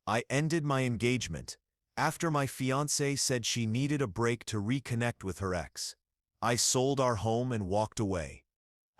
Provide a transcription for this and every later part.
I ended my engagement after my fiancée said she needed a break to reconnect with her ex. I sold our home and walked away.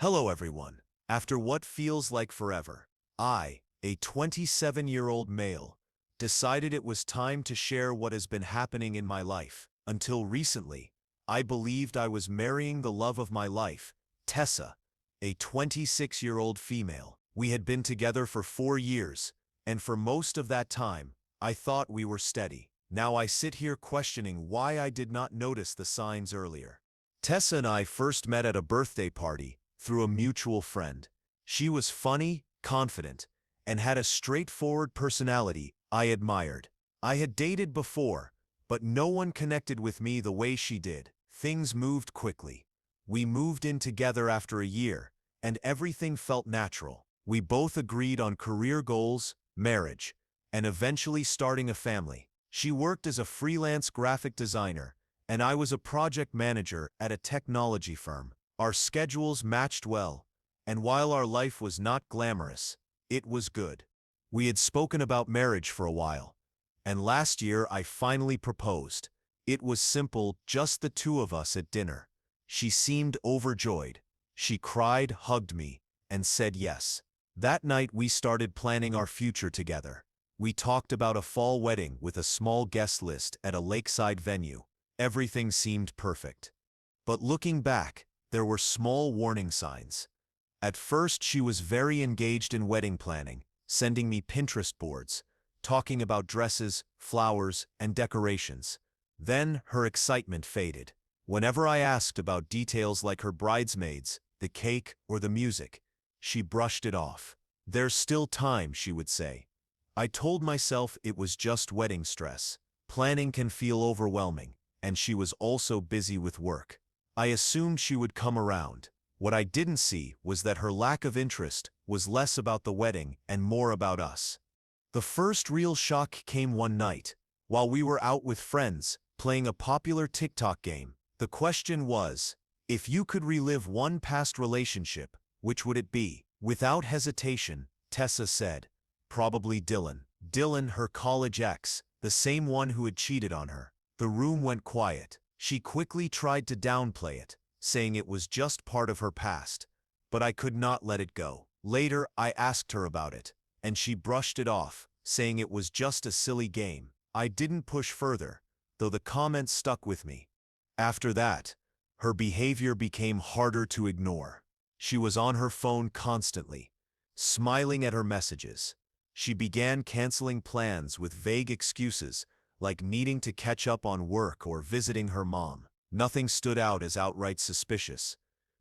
Hello everyone. After what feels like forever, I, a 27-year-old male, decided it was time to share what has been happening in my life. Until recently, I believed I was marrying the love of my life, Tessa, a 26-year-old female. We had been together for 4 years, and for most of that time, I thought we were steady. Now I sit here questioning why I did not notice the signs earlier. Tessa and I first met at a birthday party through a mutual friend. She was funny, confident, and had a straightforward personality I admired. I had dated before, but no one connected with me the way she did. Things moved quickly. We moved in together after a year, and everything felt natural. We both agreed on career goals, marriage, and eventually starting a family. She worked as a freelance graphic designer, and I was a project manager at a technology firm. Our schedules matched well, and while our life was not glamorous, it was good. We had spoken about marriage for a while, and last year I finally proposed. It was simple, just the two of us at dinner. She seemed overjoyed. She cried, hugged me, and said yes. That night we started planning our future together. We talked about a fall wedding with a small guest list at a lakeside venue. Everything seemed perfect. But looking back, there were small warning signs. At first she was very engaged in wedding planning, sending me Pinterest boards, talking about dresses, flowers, and decorations. Then her excitement faded. Whenever I asked about details like her bridesmaids, the cake, or the music, she brushed it off. "There's still time," she would say. I told myself it was just wedding stress. Planning can feel overwhelming, and she was also busy with work. I assumed she would come around. What I didn't see was that her lack of interest was less about the wedding and more about us. The first real shock came one night, while we were out with friends, playing a popular TikTok game. The question was, if you could relive one past relationship, which would it be? Without hesitation, Tessa said, "Probably Dylan." Dylan, her college ex, the same one who had cheated on her. The room went quiet. She quickly tried to downplay it, saying it was just part of her past, but I could not let it go. Later, I asked her about it, and she brushed it off, saying it was just a silly game. I didn't push further, though the comments stuck with me. After that, her behavior became harder to ignore. She was on her phone constantly, smiling at her messages. She began canceling plans with vague excuses, like needing to catch up on work or visiting her mom. Nothing stood out as outright suspicious,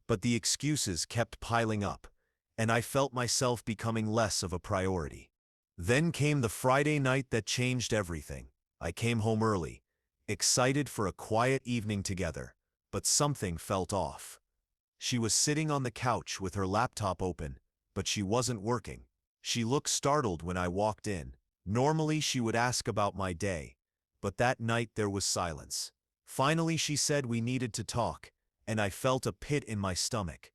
but the excuses kept piling up, and I felt myself becoming less of a priority. Then came the Friday night that changed everything. I came home early, excited for a quiet evening together, but something felt off. She was sitting on the couch with her laptop open, but she wasn't working. She looked startled when I walked in. Normally she would ask about my day, but that night there was silence. Finally she said we needed to talk, and I felt a pit in my stomach.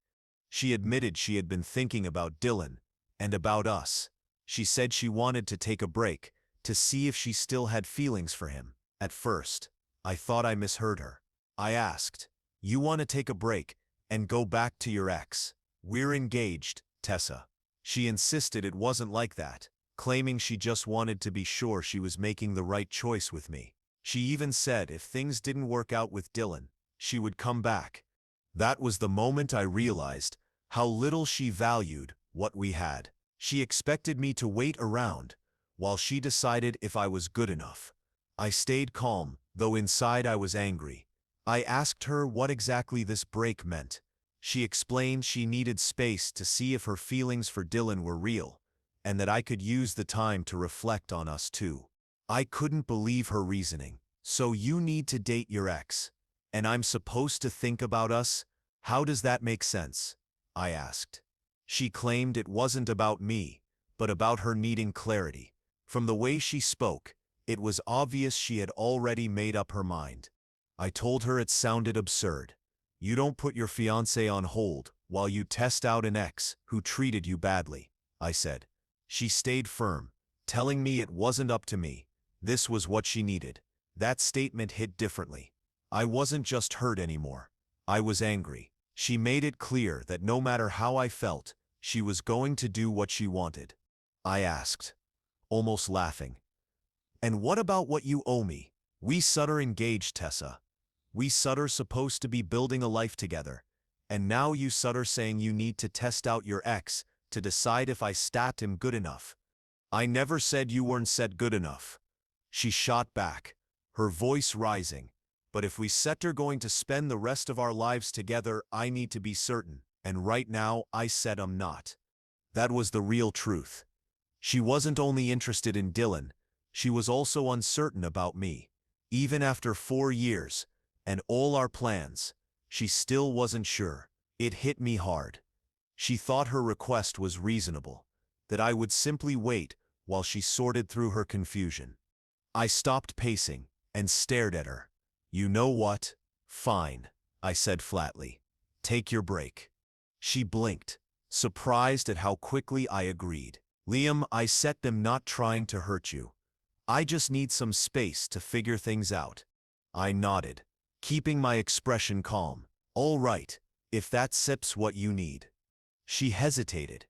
She admitted she had been thinking about Dylan, and about us. She said she wanted to take a break, to see if she still had feelings for him. At first, I thought I misheard her. I asked, "You want to take a break and go back to your ex?" "We're engaged, Tessa." She insisted it wasn't like that, claiming she just wanted to be sure she was making the right choice with me. She even said if things didn't work out with Dylan, she would come back. That was the moment I realized how little she valued what we had. She expected me to wait around, while she decided if I was good enough. I stayed calm, though inside I was angry. I asked her what exactly this break meant. She explained she needed space to see if her feelings for Dylan were real, and that I could use the time to reflect on us too. I couldn't believe her reasoning. "So you need to date your ex, and I'm supposed to think about us? How does that make sense?" I asked. She claimed it wasn't about me, but about her needing clarity. From the way she spoke, it was obvious she had already made up her mind. I told her it sounded absurd. "You don't put your fiancé on hold while you test out an ex who treated you badly," I said. She stayed firm, telling me it wasn't up to me. This was what she needed. That statement hit differently. I wasn't just hurt anymore. I was angry. She made it clear that no matter how I felt, she was going to do what she wanted. I asked, almost laughing, "And what about what you owe me? We Sutter engaged, Tessa. We Sutter supposed to be building a life together. And now you Sutter saying you need to test out your ex to decide if I stat him good enough. I never said you weren't set good enough." She shot back, her voice rising. "But if we set are going to spend the rest of our lives together, I need to be certain, and right now I said I'm not." That was the real truth. She wasn't only interested in Dylan, she was also uncertain about me. Even after 4 years, and all our plans, she still wasn't sure. It hit me hard. She thought her request was reasonable, that I would simply wait while she sorted through her confusion. I stopped pacing and stared at her. "You know what? Fine," I said flatly. "Take your break." She blinked, surprised at how quickly I agreed. "Liam, I set them not trying to hurt you. I just need some space to figure things out." I nodded, keeping my expression calm. "All right, if that sip's what you need." She hesitated,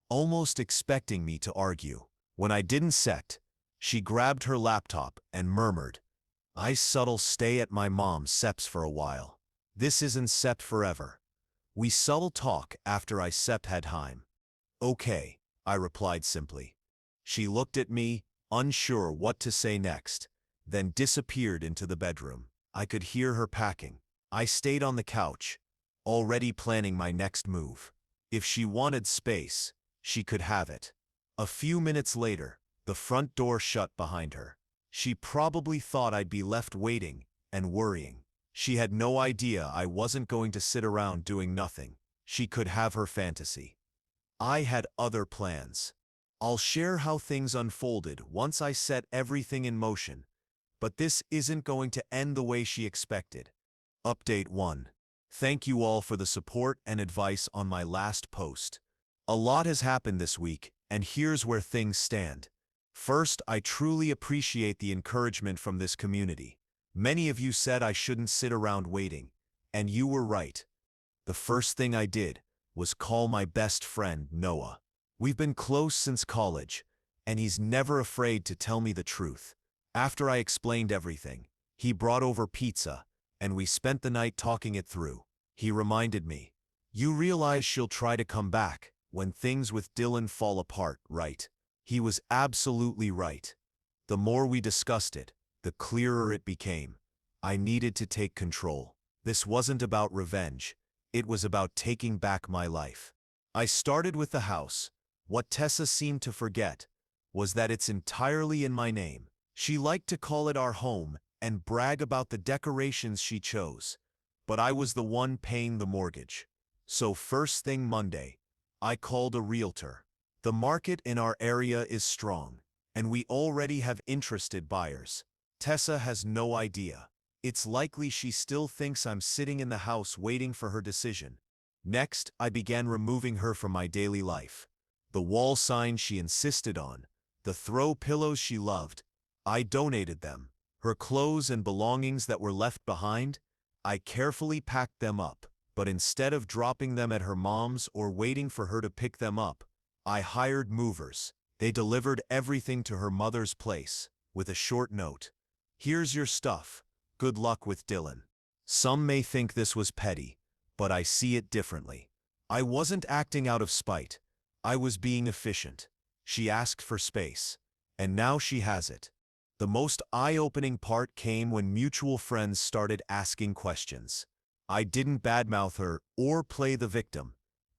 almost expecting me to argue. When I didn't set, she grabbed her laptop and murmured, "I subtle stay at my mom's seps for a while. This isn't sept forever. We subtle talk after I sept had time." "Okay," I replied simply. She looked at me, unsure what to say next, then disappeared into the bedroom. I could hear her packing. I stayed on the couch, already planning my next move. If she wanted space, she could have it. A few minutes later, the front door shut behind her. She probably thought I'd be left waiting and worrying. She had no idea I wasn't going to sit around doing nothing. She could have her fantasy. I had other plans. I'll share how things unfolded once I set everything in motion, but this isn't going to end the way she expected. Update 1. Thank you all for the support and advice on my last post. A lot has happened this week, and here's where things stand. First, I truly appreciate the encouragement from this community. Many of you said I shouldn't sit around waiting, and you were right. The first thing I did was call my best friend, Noah. We've been close since college, and he's never afraid to tell me the truth. After I explained everything, he brought over pizza, and we spent the night talking it through. He reminded me, "You realize she'll try to come back when things with Dylan fall apart, right?" He was absolutely right. The more we discussed it, the clearer it became. I needed to take control. This wasn't about revenge. It was about taking back my life. I started with the house. What Tessa seemed to forget was that it's entirely in my name. She liked to call it our home and brag about the decorations she chose, but I was the one paying the mortgage. So first thing Monday, I called a realtor. The market in our area is strong, and we already have interested buyers. Tessa has no idea. It's likely she still thinks I'm sitting in the house waiting for her decision. Next, I began removing her from my daily life. The wall signs she insisted on, the throw pillows she loved, I donated them. Her clothes and belongings that were left behind, I carefully packed them up. But instead of dropping them at her mom's or waiting for her to pick them up, I hired movers. They delivered everything to her mother's place, with a short note. "Here's your stuff. Good luck with Dylan." Some may think this was petty, but I see it differently. I wasn't acting out of spite. I was being efficient. She asked for space, and now she has it. The most eye-opening part came when mutual friends started asking questions. I didn't badmouth her or play the victim.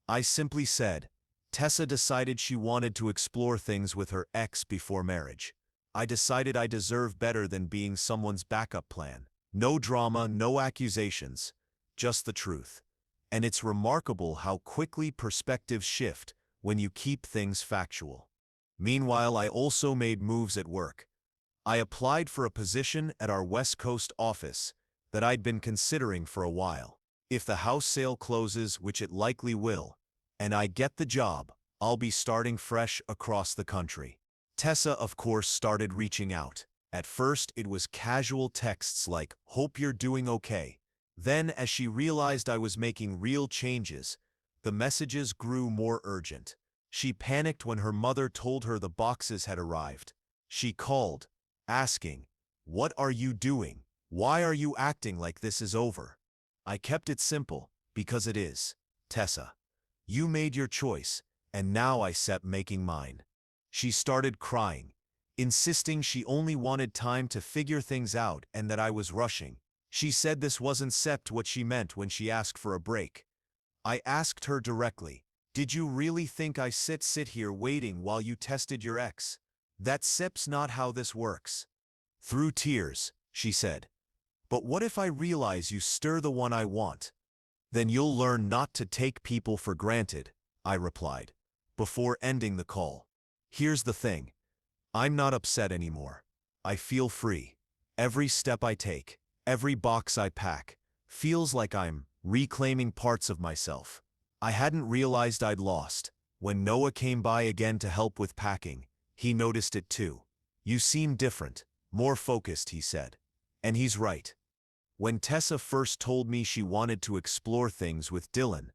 I simply said, Tessa decided she wanted to explore things with her ex before marriage. I decided I deserve better than being someone's backup plan. No drama, no accusations, just the truth. And it's remarkable how quickly perspectives shift when you keep things factual. Meanwhile, I also made moves at work. I applied for a position at our West Coast office that I'd been considering for a while. If the house sale closes, which it likely will, and I get the job, I'll be starting fresh across the country. Tessa, of course, started reaching out. At first, it was casual texts like, "Hope you're doing okay." Then, as she realized I was making real changes, the messages grew more urgent. She panicked when her mother told her the boxes had arrived. She called, asking, "What are you doing? Why are you acting like this is over?" I kept it simple, because it is. "Tessa, you made your choice, and now I set making mine." She started crying, insisting she only wanted time to figure things out and that I was rushing. She said this wasn't sept what she meant when she asked for a break. I asked her directly, "Did you really think I sit here waiting while you tested your ex? That sep's not how this works." Through tears, she said, "But what if I realize you stir the one I want? Then you'll learn not to take people for granted," I replied, before ending the call. Here's the thing. I'm not upset anymore. I feel free. Every step I take, every box I pack, feels like I'm reclaiming parts of myself I hadn't realized I'd lost. When Noah came by again to help with packing, he noticed it too. "You seem different, more focused," he said. And he's right. When Tessa first told me she wanted to explore things with Dylan,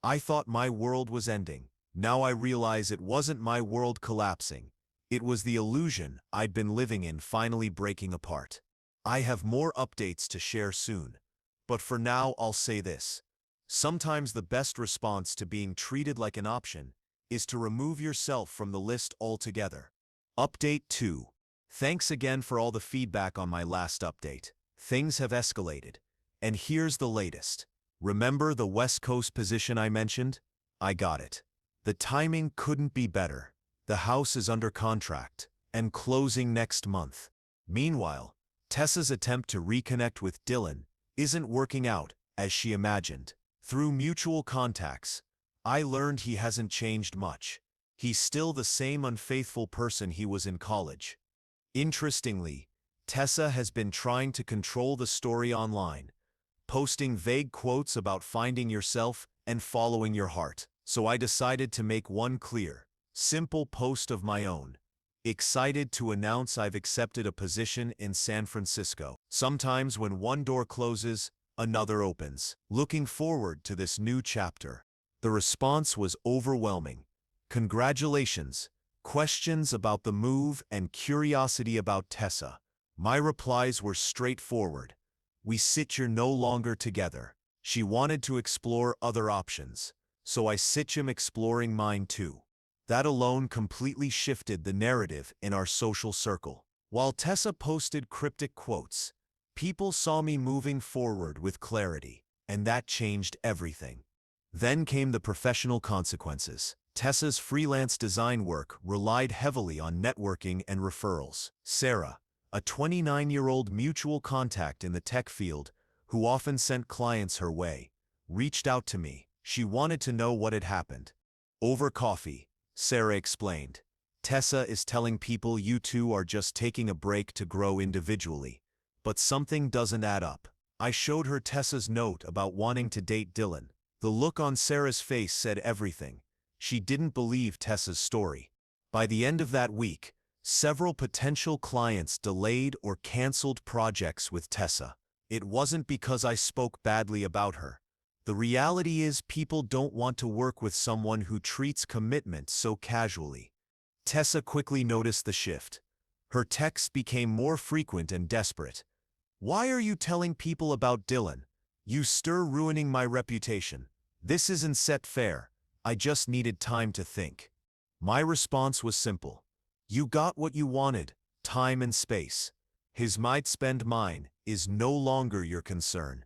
I thought my world was ending. Now I realize it wasn't my world collapsing. It was the illusion I'd been living in finally breaking apart. I have more updates to share soon. But for now, I'll say this. Sometimes the best response to being treated like an option is to remove yourself from the list altogether. Update 2. Thanks again for all the feedback on my last update. Things have escalated. And here's the latest. Remember the West Coast position I mentioned? I got it. The timing couldn't be better. The house is under contract and closing next month. Meanwhile, Tessa's attempt to reconnect with Dylan isn't working out as she imagined. Through mutual contacts, I learned he hasn't changed much. He's still the same unfaithful person he was in college. Interestingly, Tessa has been trying to control the story online, posting vague quotes about finding yourself and following your heart. So I decided to make one clear, simple post of my own. Excited to announce I've accepted a position in San Francisco. Sometimes when one door closes, another opens. Looking forward to this new chapter. The response was overwhelming. Congratulations, questions about the move, and curiosity about Tessa. My replies were straightforward. We sit here no longer together. She wanted to explore other options, so I sit him exploring mine too. That alone completely shifted the narrative in our social circle. While Tessa posted cryptic quotes, people saw me moving forward with clarity, and that changed everything. Then came the professional consequences. Tessa's freelance design work relied heavily on networking and referrals. Sarah, a 29-year-old mutual contact in the tech field who often sent clients her way, reached out to me. She wanted to know what had happened. "Over coffee," Sarah explained. "Tessa is telling people you two are just taking a break to grow individually. But something doesn't add up." I showed her Tessa's note about wanting to date Dylan. The look on Sarah's face said everything. She didn't believe Tessa's story. By the end of that week, several potential clients delayed or canceled projects with Tessa. It wasn't because I spoke badly about her. The reality is people don't want to work with someone who treats commitment so casually. Tessa quickly noticed the shift. Her texts became more frequent and desperate. "Why are you telling people about Dylan? You stir ruining my reputation. This isn't set fair. I just needed time to think." My response was simple. You got what you wanted, time and space. His might spend mine is no longer your concern.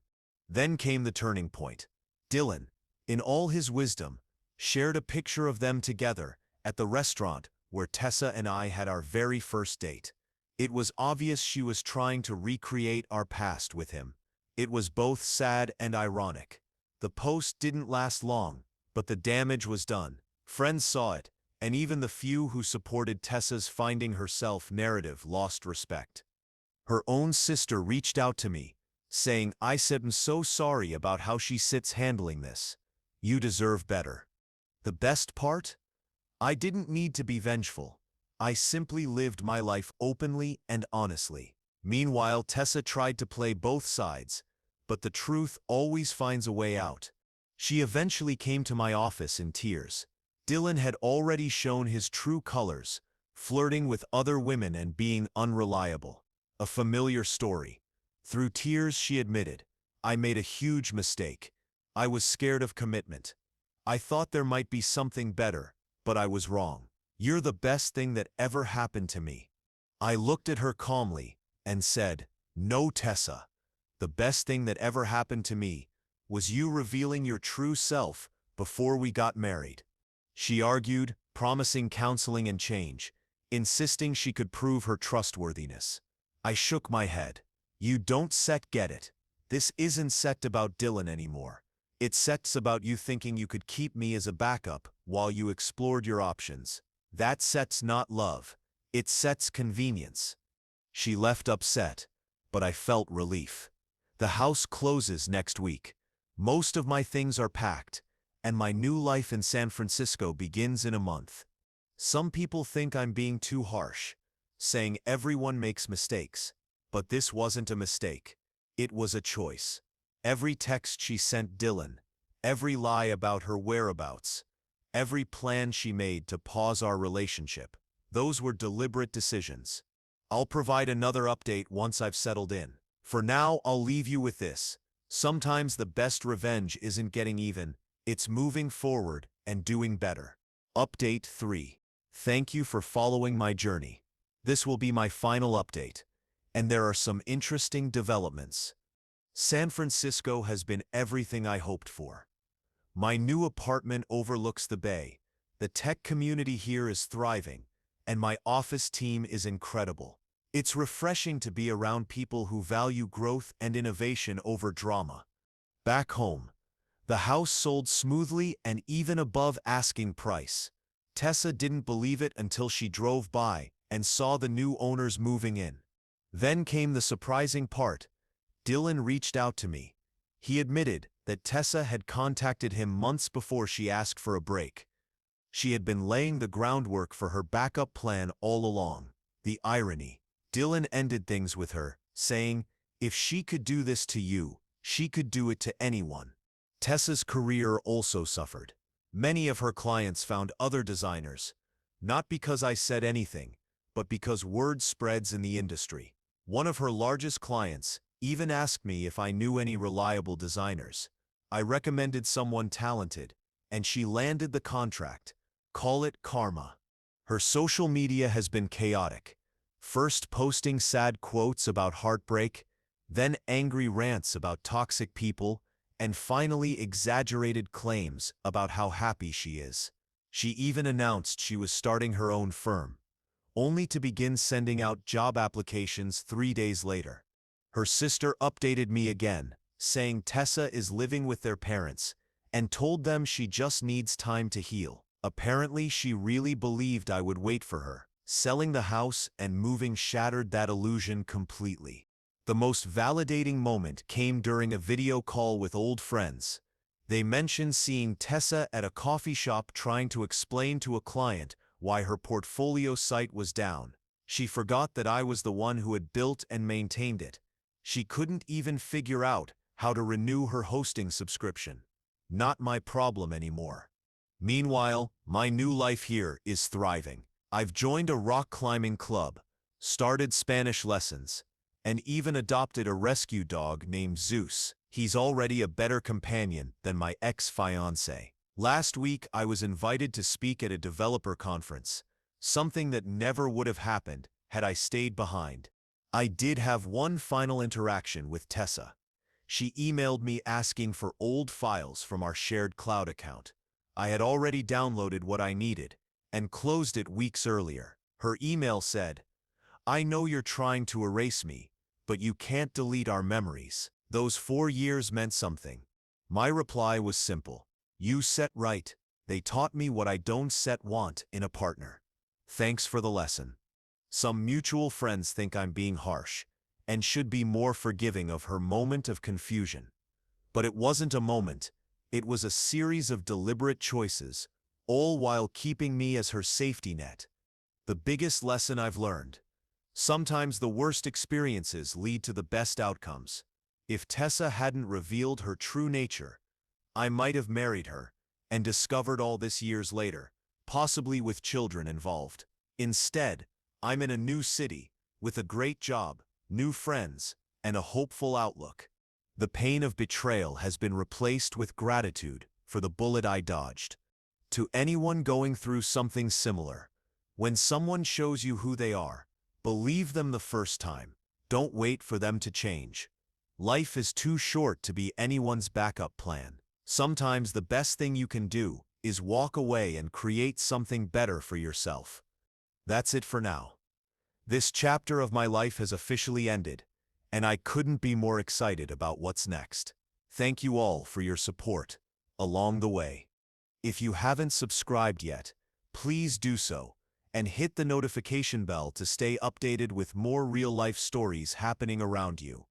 Then came the turning point. Dylan, in all his wisdom, shared a picture of them together at the restaurant where Tessa and I had our very first date. It was obvious she was trying to recreate our past with him. It was both sad and ironic. The post didn't last long, but the damage was done. Friends saw it, and even the few who supported Tessa's finding herself narrative lost respect. Her own sister reached out to me, saying, "I am so sorry about how she sits handling this. You deserve better." The best part? I didn't need to be vengeful. I simply lived my life openly and honestly. Meanwhile, Tessa tried to play both sides, but the truth always finds a way out. She eventually came to my office in tears. Dylan had already shown his true colors, flirting with other women and being unreliable. A familiar story. Through tears, she admitted, "I made a huge mistake. I was scared of commitment. I thought there might be something better, but I was wrong. You're the best thing that ever happened to me." I looked at her calmly and said, "No, Tessa. The best thing that ever happened to me was you revealing your true self before we got married." She argued, promising counseling and change, insisting she could prove her trustworthiness. I shook my head. "You don't get it. This isn't set about Dylan anymore. It's sets about you thinking you could keep me as a backup while you explored your options. That set's not love. It sets convenience." She left upset, but I felt relief. The house closes next week. Most of my things are packed, and my new life in San Francisco begins in a month. Some people think I'm being too harsh, saying everyone makes mistakes. But this wasn't a mistake. It was a choice. Every text she sent Dylan, every lie about her whereabouts, every plan she made to pause our relationship, those were deliberate decisions. I'll provide another update once I've settled in. For now, I'll leave you with this. Sometimes the best revenge isn't getting even, it's moving forward and doing better. Update 3. Thank you for following my journey. This will be my final update, and there are some interesting developments. San Francisco has been everything I hoped for. My new apartment overlooks the bay, the tech community here is thriving, and my office team is incredible. It's refreshing to be around people who value growth and innovation over drama. Back home, the house sold smoothly and even above asking price. Tessa didn't believe it until she drove by and saw the new owners moving in. Then came the surprising part. Dylan reached out to me. He admitted that Tessa had contacted him months before she asked for a break. She had been laying the groundwork for her backup plan all along. The irony. Dylan ended things with her, saying, "If she could do this to you, she could do it to anyone." Tessa's career also suffered. Many of her clients found other designers, not because I said anything, but because word spreads in the industry. One of her largest clients even asked me if I knew any reliable designers. I recommended someone talented, and she landed the contract. Call it karma. Her social media has been chaotic. First posting sad quotes about heartbreak, then angry rants about toxic people, and finally exaggerated claims about how happy she is. She even announced she was starting her own firm, only to begin sending out job applications 3 days later. Her sister updated me again, saying Tessa is living with their parents, and told them she just needs time to heal. Apparently, she really believed I would wait for her. Selling the house and moving shattered that illusion completely. The most validating moment came during a video call with old friends. They mentioned seeing Tessa at a coffee shop trying to explain to a client why her portfolio site was down. She forgot that I was the one who had built and maintained it. She couldn't even figure out how to renew her hosting subscription. Not my problem anymore. Meanwhile, my new life here is thriving. I've joined a rock climbing club, started Spanish lessons, and even adopted a rescue dog named Zeus. He's already a better companion than my ex-fiancée. Last week, I was invited to speak at a developer conference, something that never would have happened had I stayed behind. I did have one final interaction with Tessa. She emailed me asking for old files from our shared cloud account. I had already downloaded what I needed and closed it weeks earlier. Her email said, "I know you're trying to erase me, but you can't delete our memories. Those 4 years meant something." My reply was simple. You set right. They taught me what I don't want in a partner. Thanks for the lesson. Some mutual friends think I'm being harsh and should be more forgiving of her moment of confusion. But it wasn't a moment. It was a series of deliberate choices, all while keeping me as her safety net. The biggest lesson I've learned. Sometimes the worst experiences lead to the best outcomes. If Tessa hadn't revealed her true nature, I might have married her and discovered all this years later, possibly with children involved. Instead, I'm in a new city, with a great job, new friends, and a hopeful outlook. The pain of betrayal has been replaced with gratitude for the bullet I dodged. To anyone going through something similar, when someone shows you who they are, believe them the first time. Don't wait for them to change. Life is too short to be anyone's backup plan. Sometimes the best thing you can do is walk away and create something better for yourself. That's it for now. This chapter of my life has officially ended, and I couldn't be more excited about what's next. Thank you all for your support along the way. If you haven't subscribed yet, please do so, and hit the notification bell to stay updated with more real-life stories happening around you.